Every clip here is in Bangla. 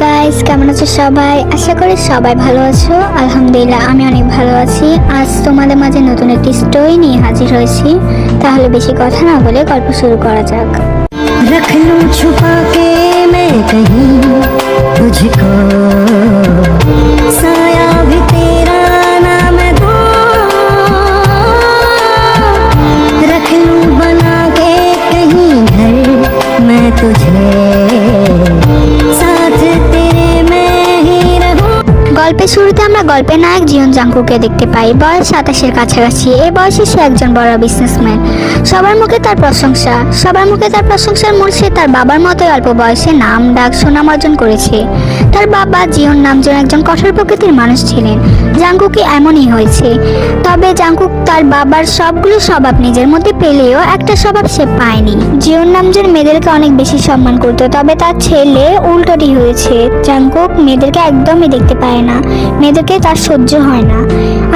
গাইস, কেমন আছো সবাই? আশা করি সবাই ভালো আছো। আলহামদুলিল্লাহ আমি অনেক ভালো আছি। আজ তোমাদের মাঝে নতুন একটি স্টোরি নিয়ে হাজির হয়েছি। তাহলে বেশি কথা না বলে গল্প শুরু করা যাক। रख लूं छुपा के मैं कहीं तुझको, साया भी तेरा ना मैं दूं, रख लूं बना के कहीं घर मैं तुझे, साथ तेरे मैं ही रहूं। গল্পের শুরুতে আমরা গল্পের নায়ক জিয়ন জাংকুকে দেখতে পাই। বয়স 27-এর কাছাকাছি। এই বয়সে সে একজন বড় বিজনেসম্যান। সবার মুখে তার প্রশংসার মূল সে তার বাবার মতোই অল্প বয়সে নাম ডাক সুনাম অর্জন করেছে। তার বাবা জিয়ন নামজন একজন কঠোর প্রকৃতির মানুষ ছিলেন। জাংকুকে এমনই হয়েছে। তবে জাংকুক তার বাবার সবগুলো স্বভাব নিজের মধ্যে পেলেও একটা স্বভাব সে পায়নি। জিয়ন নামজন মেয়েদেরকে অনেক বেশি সম্মান করতো, তবে তার ছেলে উল্টোটি হয়েছে। জাংকুক মেয়েদেরকে একদমই দেখতে পায় না, মেয়েদেরকে তার সহ্য হয় না।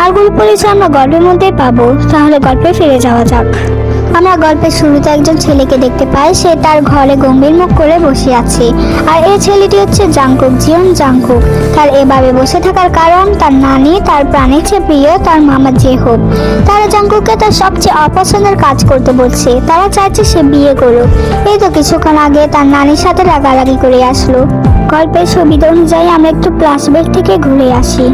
আর গল্প পরিচয় আমরা গল্পের মধ্যে পাবো। তাহলে গল্পে ফিরে যাওয়া যাক। আমরা গল্পের শুরুতে একজন ছেলেকে দেখতে পাই। সে তার ঘরে গম্ভীর মুখ করে বসে আছে। আর এই ছেলেটি হচ্ছে জাংকুক, জিয়ন জাংকুক। তার এভাবে বসে থাকার কারণ তার নানি তার প্রাণের চেয়ে প্রিয় তার মামা জেহব। তারা জাংকুককে তার সবচেয়ে অপছন্দের কাজ করতে বলছে। তারা চাইছে সে বিয়ে করুক। এই তো কিছুক্ষণ আগে তার নানির সাথে রাগারাগি করে আসলো। গল্পের সুবিধা অনুযায়ী আমরা একটু ফ্ল্যাশব্যাক থেকে ঘুরে আসি।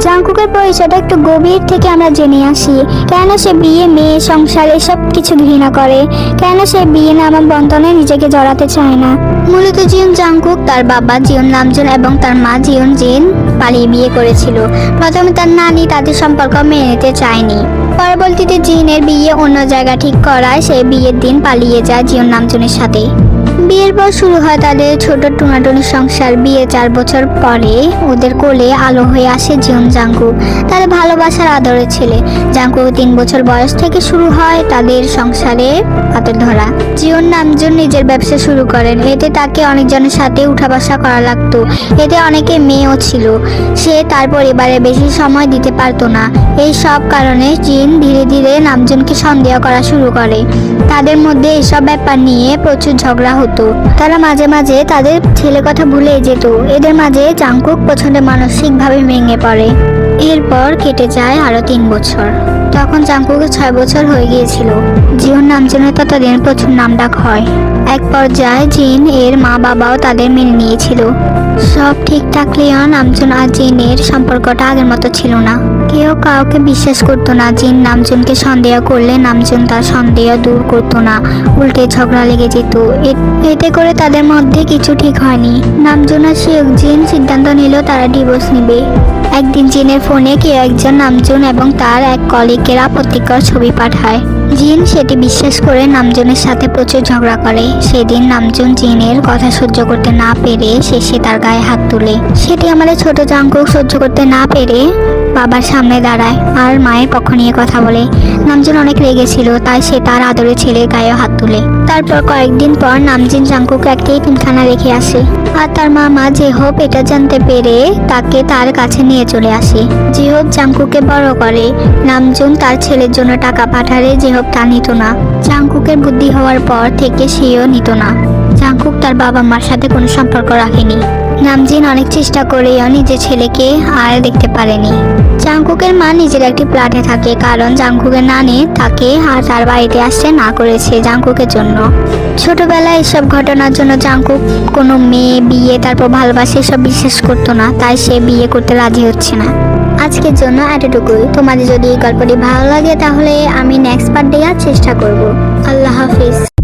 জাংকুকের পরিচয়টা একটু গভীর থেকে আমরা জেনে আসি। কেন সে বিয়ে, মেয়ে, সংসার এসব কিছু ঘৃণা করে, কেন সে বিয়ে নামক বন্ধনে নিজেকে জড়াতে চায় না। মূলত জিয়ন জাংকুক তার বাবা জিয়ন নামজুন এবং তার মা জিয়ন জিন পালিয়ে বিয়ে করেছিল। প্রথমে তার নানি তাদের সম্পর্ক মেনে নিতে চায়নি। পরবর্তীতে জিনের বিয়ে অন্য জায়গা ঠিক করায় সে বিয়ের দিন পালিয়ে যায় জিয়ন নামজুনের সাথে। বিয়ের পর শুরু হয় তাদের ছোট টুনাটুনি সংসার। বিয়ে 4 বছর পরে ওদের কোলে আলো হয়ে আসে জিয়ন জাংকুক, তাদের ভালোবাসার আদরের ছেলে। জাংকুক 3 বছর বয়স থেকে শুরু হয় তাদের সংসারে পাথর ধরা। জিয়ন নামজুন নিজের ব্যবসা শুরু করেন। এতে তাকে অনেকজনের সাথে উঠা বসা করা লাগতো। এতে অনেকে মেয়েও ছিল। সে তার পরিবারে বেশি সময় দিতে পারতো না। এই সব কারণে জিন ধীরে ধীরে নামজুনকে সন্দেহ করা শুরু করে। তাদের মধ্যে এসব ব্যাপার নিয়ে প্রচুর ঝগড়া হতো। তারা মাঝে মাঝে তাদের ছেলে কথা ভুলে যেত। এদের মাঝে জাংকুক প্রচন্ড মানসিকভাবে ভেঙে পড়ে। এরপর কেটে যায় আরো 3 বছর। তখন জাংকুকের 6 বছর হয়ে গিয়েছিল। জিয়ন নামজুনের ততদিন প্রচুর নামডাক হয়। এক পর্যায়ে জিন এর মা বাবাও তাদের মেনে নিয়েছিল। সব ঠিক থাকলেও নামজুন আর জিনের সম্পর্কটা আগের মতো ছিল না। কেউ কাউকে বিশ্বাস করতো না। জিন নামজুনকে সন্দেহ করলে নামজুন তার সন্দেহ দূর করতো না, উল্টে ঝগড়া লেগে যেত। এতে করে তাদের মধ্যে কিছু ঠিক হয়নি। নামজুন আর শিয়ক জিন সিদ্ধান্ত নিল তারা ডিভোর্স নেবে। একদিন জিনের ফোনে কেউ একজন নামজুন এবং তার এক কলিগের আপত্তিকর ছবি পাঠায়। জিন সেটি বিশ্বাস করে নামজুনের সাথে প্রচুর ঝগড়া করে। সেদিন নামজুন জিনের কথা সহ্য করতে না পেরে শেষে তার গায়ে হাত তুলে। সেটি আমাদের ছোট জাংকুক সহ্য করতে না পেরে বাবার সামনে দাঁড়ায় আর মায়ের পক্ষ নিয়ে কথা বলে। নামজুন অনেক রেগেছিল, তাই সে তার আদরের ছেলের গায়ে হাত তুলে। তারপর কয়েকদিন পর নামজিন জাংকুক একটি এতিমখানা রেখে আসে। আর তার মামা জেহব এটা জানতে পেরে তাকে তার কাছে নিয়ে চলে আসে। জেহব জাংকুককে বড় করে। নামজুন তার ছেলের জন্য টাকা পাঠালে জেহব তা নিত না। জাংকুকের বুদ্ধি হওয়ার পর থেকে সেও নিত না। জাংকুক তার বাবা মার সাথে কোনো সম্পর্ক রাখেনি। নামজিন অনেক চেষ্টা করেও নিজের ছেলেকে আর দেখতে পারেনি। জাংকুকের মা নিজের একটি ফ্ল্যাটে থাকে, কারণ জাংকুকের নানি তাকে আর তার বাড়িতে আসতে না করেছে জাংকুকের জন্য। ছোটবেলায় এসব ঘটনার জন্য জাংকুক কোনো মেয়ে, বিয়ে, তারপর ভালোবাসা এসব বিশ্বাস করতো না, তাই সে বিয়ে করতে রাজি হচ্ছে না। আজকের জন্য এতটুকুই। তোমাদের যদি এই গল্পটি ভালো লাগে তাহলে আমি নেক্সট পার্ট দেওয়ার চেষ্টা করব। আল্লাহ হাফিজ।